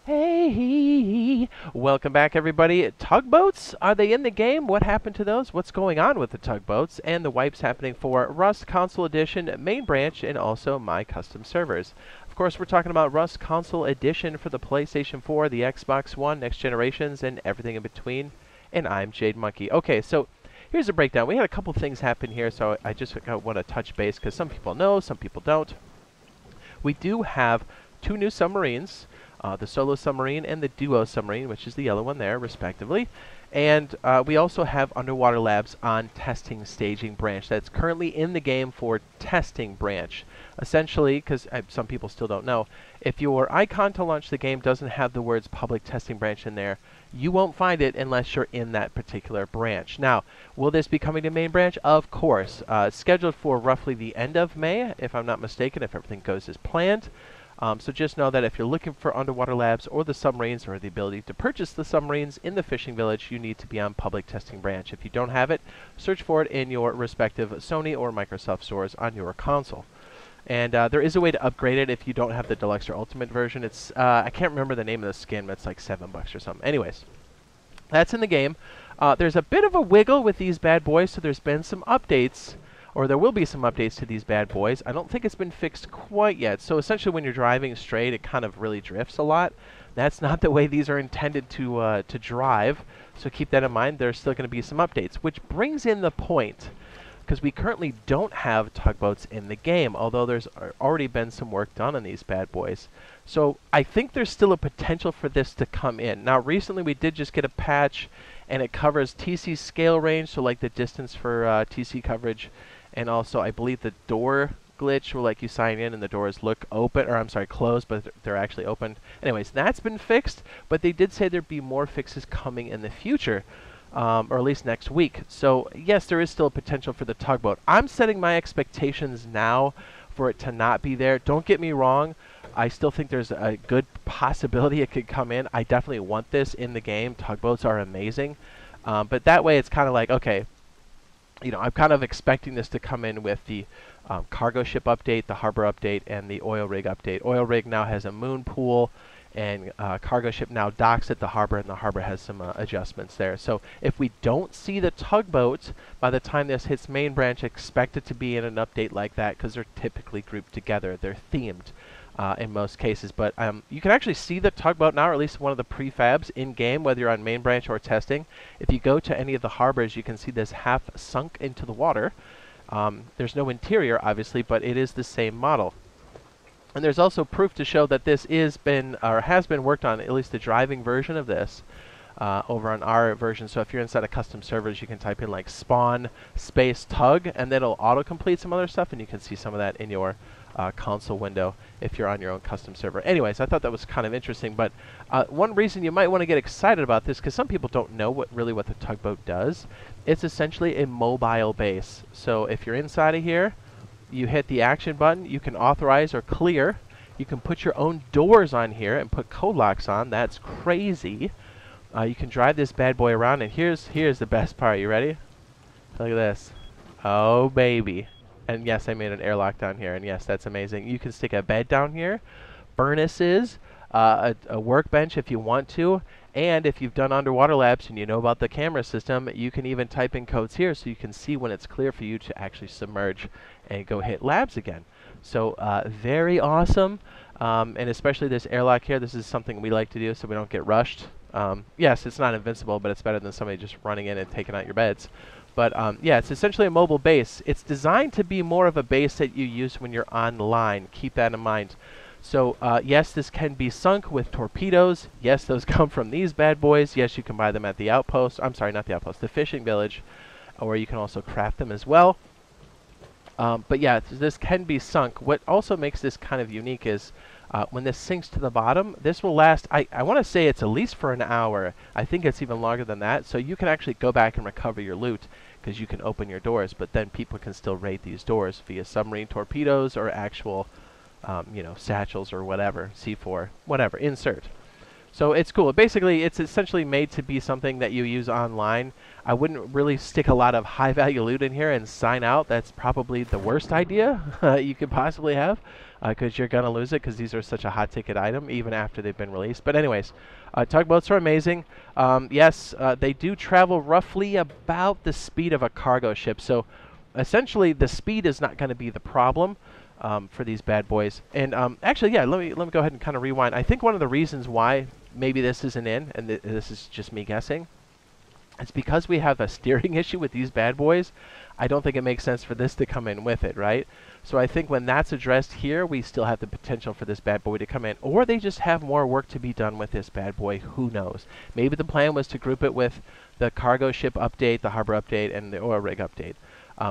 Hey, welcome back everybody. Tug Boats, are they in the game? What happened to those? What's going on with the Tug Boats? And the wipes happening for Rust Console Edition, main branch, and also my custom servers. Of course, we're talking about Rust Console Edition for the PlayStation 4, the Xbox One, next generations, and everything in between. And I'm Jade Monkey. Okay, so here's a breakdown. We had a couple things happen here, so I just want to touch base because some people know, some people don't. We do have two new submarines. The solo submarine and the duo submarine, which is the yellow one there, respectively. And we also have underwater labs on testing staging branch. That's currently in the game for testing branch. Essentially, because some people still don't know, if your icon to launch the game doesn't have the words public testing branch in there, you won't find it unless you're in that particular branch. Now, will this be coming to main branch? Of course. Scheduled for roughly the end of May, if I'm not mistaken, if everything goes as planned. So just know that if you're looking for underwater labs or the submarines or the ability to purchase the submarines in the fishing village, you need to be on public testing branch. If you don't have it, search for it in your respective Sony or Microsoft stores on your console. And there is a way to upgrade it if you don't have the deluxe or ultimate version. It's I can't remember the name of the skin, but it's like $7 or something. Anyways, that's in the game. There's a bit of a wiggle with these bad boys, so there's been some updates. Or there will be some updates to these bad boys. I don't think it's been fixed quite yet. So essentially when you're driving straight, it kind of really drifts a lot. That's not the way these are intended to drive. So keep that in mind. There's still going to be some updates. Which brings in the point, because we currently don't have tugboats in the game, although there's already been some work done on these bad boys. So I think there's still a potential for this to come in. Now recently we did just get a patch, and it covers TC scale range, so like the distance for TC coverage. And also, I believe the door glitch where like you sign in and the doors look open, or I'm sorry, closed, but they're actually open. Anyways, that's been fixed, but they did say there'd be more fixes coming in the future, or at least next week. So yes, there is still a potential for the tugboat. I'm setting my expectations now for it to not be there. Don't get me wrong. I still think there's a good possibility it could come in. I definitely want this in the game. Tugboats are amazing. But that way it's kind of like, okay, you know, I'm kind of expecting this to come in with the cargo ship update, the harbor update, and the oil rig update. Oil rig now has a moon pool, and cargo ship now docks at the harbor, and the harbor has some adjustments there. So if we don't see the tugboat by the time this hits main branch, expect it to be in an update like that, because they're typically grouped together. They're themed in most cases. But you can actually see the tugboat now, or at least one of the prefabs in game, whether you're on main branch or testing. If you go to any of the harbors, you can see this half sunk into the water. There's no interior, obviously, but it is the same model. And there's also proof to show that this has been worked on, at least the driving version of this, over on our version. So if you're inside of custom servers, you can type in like spawn space tug, and then it'll autocomplete some other stuff, and you can see some of that in your console window if you're on your own custom server. Anyways, I thought that was kind of interesting, but one reason you might want to get excited about this, because some people don't know what the tugboat does, it's essentially a mobile base. So if you're inside of here, you hit the action button, you can authorize or clear, you can put your own doors on here and put code locks on. That's crazy. You can drive this bad boy around, and here's the best part. You ready? Look at this. Oh baby. And yes, I made an airlock down here, and yes, that's amazing. You can stick a bed down here, furnaces, a workbench if you want to, and if you've done underwater labs and you know about the camera system, you can even type in codes here so you can see when it's clear for you to actually submerge and go hit labs again. So very awesome, and especially this airlock here. This is something we like to do so we don't get rushed. Yes, it's not invincible, but it's better than somebody just running in and taking out your beds. But yeah, it's essentially a mobile base. It's designed to be more of a base that you use when you're online. Keep that in mind. So yes, this can be sunk with torpedoes. Yes, those come from these bad boys. Yes, you can buy them at the outpost. I'm sorry, not the outpost, the fishing village, or you can also craft them as well. But yeah, this can be sunk. What also makes this kind of unique is when this sinks to the bottom, this will last, I want to say it's at least for an hour. I think it's even longer than that. So you can actually go back and recover your loot because you can open your doors, but then people can still raid these doors via submarine torpedoes or actual, you know, satchels or whatever, C4, whatever, insert. So it's cool. Basically, it's essentially made to be something that you use online. I wouldn't really stick a lot of high-value loot in here and sign out. That's probably the worst idea you could possibly have, because you're going to lose it because these are such a hot-ticket item, even after they've been released. But anyways, tugboats are amazing. Yes, they do travel roughly about the speed of a cargo ship. So essentially, the speed is not going to be the problem. For these bad boys. And actually, yeah, let me go ahead and kind of rewind. I think one of the reasons why maybe this isn't in, and this is just me guessing, it's because we have a steering issue with these bad boys. I don't think it makes sense for this to come in with it, right? So I think when that's addressed here, we still have the potential for this bad boy to come in. Or they just have more work to be done with this bad boy. Who knows? Maybe the plan was to group it with the cargo ship update, the harbor update, and the oil rig update.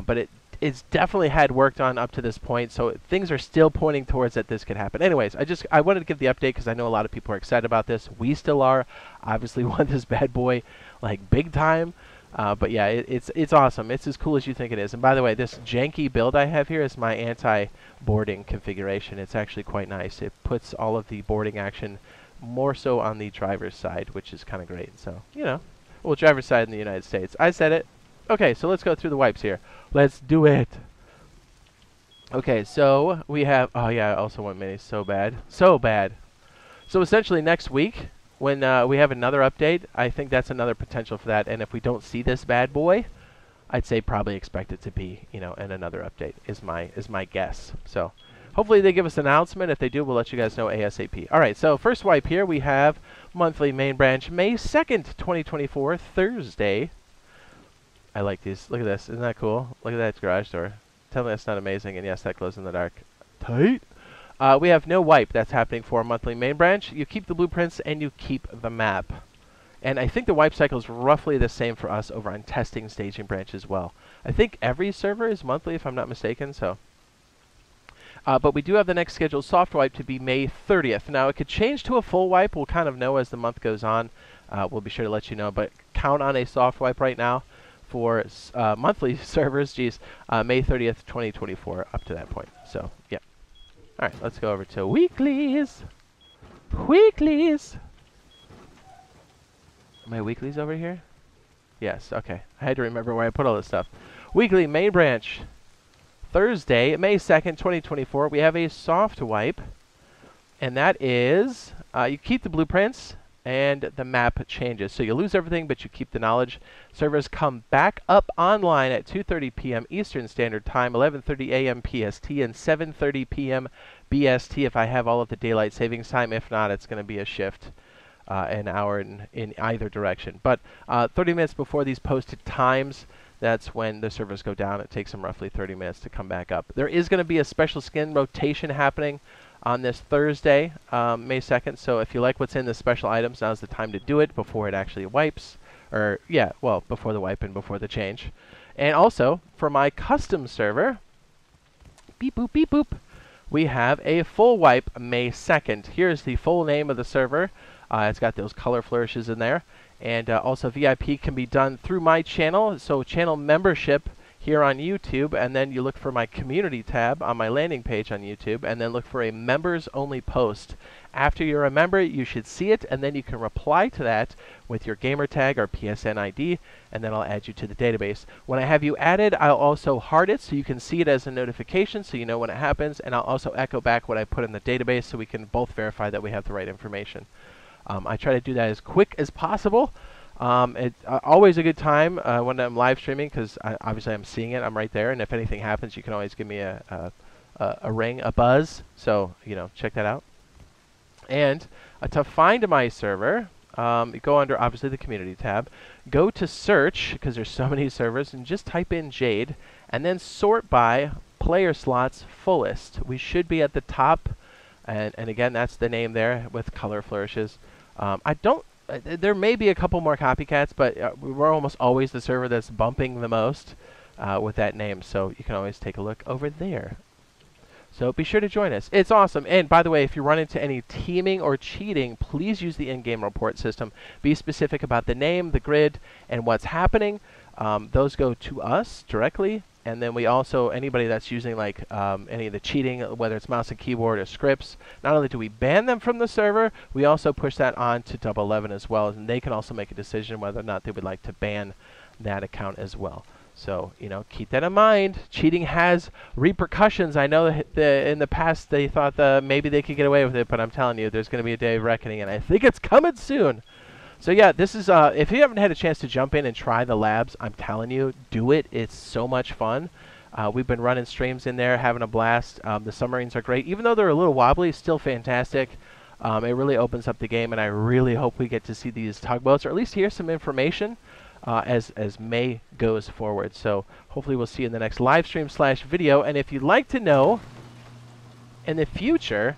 But it's definitely had worked on up to this point, so things are still pointing towards that this could happen. Anyways, I wanted to give the update because I know a lot of people are excited about this. We still are. Obviously want this bad boy like big time. But yeah, it's awesome. It's as cool as you think it is. And by the way, this janky build I have here is my anti-boarding configuration. It's actually quite nice. It puts all of the boarding action more so on the driver's side, which is kind of great. So, you know, well, driver's side in the United States. I said it. Okay, so let's go through the wipes here. Let's do it. Okay, so we have... Oh, yeah, I also want minis so bad. So bad. So essentially next week, when we have another update, I think that's another potential for that. And if we don't see this bad boy, I'd say probably expect it to be, you know, in another update is my guess. So hopefully they give us an announcement. If they do, we'll let you guys know ASAP. All right, so first wipe here, we have monthly main branch, May 2nd, 2024, Thursday. I like these. Look at this. Isn't that cool? Look at that garage door. Tell me that's not amazing. And yes, that glows in the dark. Tight. We have no wipe that's happening for monthly main branch. You keep the blueprints and you keep the map. And I think the wipe cycle is roughly the same for us over on testing staging branch as well. I think every server is monthly if I'm not mistaken. So, but we do have the next scheduled soft wipe to be May 30th. Now it could change to a full wipe. We'll kind of know as the month goes on. We'll be sure to let you know. But count on a soft wipe right now. For monthly servers, May 30th, 2024, up to that point. So, yeah. All right, let's go over to weeklies. Weeklies. Are my weeklies over here? Yes, okay. I had to remember where I put all this stuff. Weekly main branch. Thursday, May 2nd, 2024, we have a soft wipe. And that is, you keep the blueprints. And the map changes. So you lose everything, but you keep the knowledge. Servers come back up online at 2:30 p.m. Eastern Standard Time, 11:30 a.m. PST, and 7:30 p.m. BST if I have all of the daylight savings time. If not, it's going to be a shift, an hour in either direction. But 30 minutes before these posted times, that's when the servers go down. It takes them roughly 30 minutes to come back up. There is going to be a special skin rotation happening on this Thursday, May 2nd. So if you like what's in the special items, now's the time to do it before it actually wipes. Or, yeah, well, before the wipe and before the change. And also, for my custom server, beep boop, beep boop, we have a full wipe May 2nd. Here's the full name of the server. It's got those color flourishes in there. And also VIP can be done through my channel. So channel membership here on YouTube, and then you look for my community tab on my landing page on YouTube, and then look for a members only post. After you're a member, you should see it, and then you can reply to that with your gamer tag or PSN ID, and then I'll add you to the database. When I have you added, I'll also heart it so you can see it as a notification so you know when it happens, and I'll also echo back what I put in the database so we can both verify that we have the right information. I try to do that as quick as possible. It's always a good time when I'm live streaming because obviously I'm seeing it. I'm right there, and if anything happens, you can always give me a ring, a buzz. So, you know, check that out. And to find my server, you go under, obviously, the community tab. Go to search, because there's so many servers, and just type in Jade, and then sort by player slots fullest. We should be at the top, and again, that's the name there with color flourishes. There may be a couple more copycats, but we're almost always the server that's bumping the most with that name, so you can always take a look over there. So be sure to join us. It's awesome. And by the way, if you run into any teaming or cheating, please use the in-game report system. Be specific about the name, the grid, and what's happening. Those go to us directly. And then we also, anybody that's using like any of the cheating, whether it's mouse and keyboard or scripts, not only do we ban them from the server, we also push that on to Double 11 as well, and they can also make a decision whether or not they would like to ban that account as well. So, you know, keep that in mind. Cheating has repercussions. I know in the past they thought maybe they could get away with it, but I'm telling you, there's going to be a day of reckoning, and I think it's coming soon. So yeah, this is, if you haven't had a chance to jump in and try the labs, I'm telling you, do it. It's so much fun. We've been running streams in there, having a blast. The submarines are great. Even though they're a little wobbly, still fantastic. It really opens up the game, and I really hope we get to see these tugboats, or at least hear some information as May goes forward. So hopefully we'll see you in the next live stream / video. And if you'd like to know in the future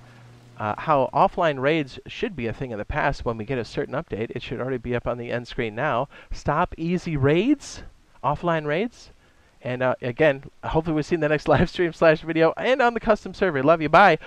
how offline raids should be a thing of the past when we get a certain update, it should already be up on the end screen now. Stop easy raids, offline raids. And again, hopefully we'll see you in the next live stream / video and on the custom server. Love you. Bye.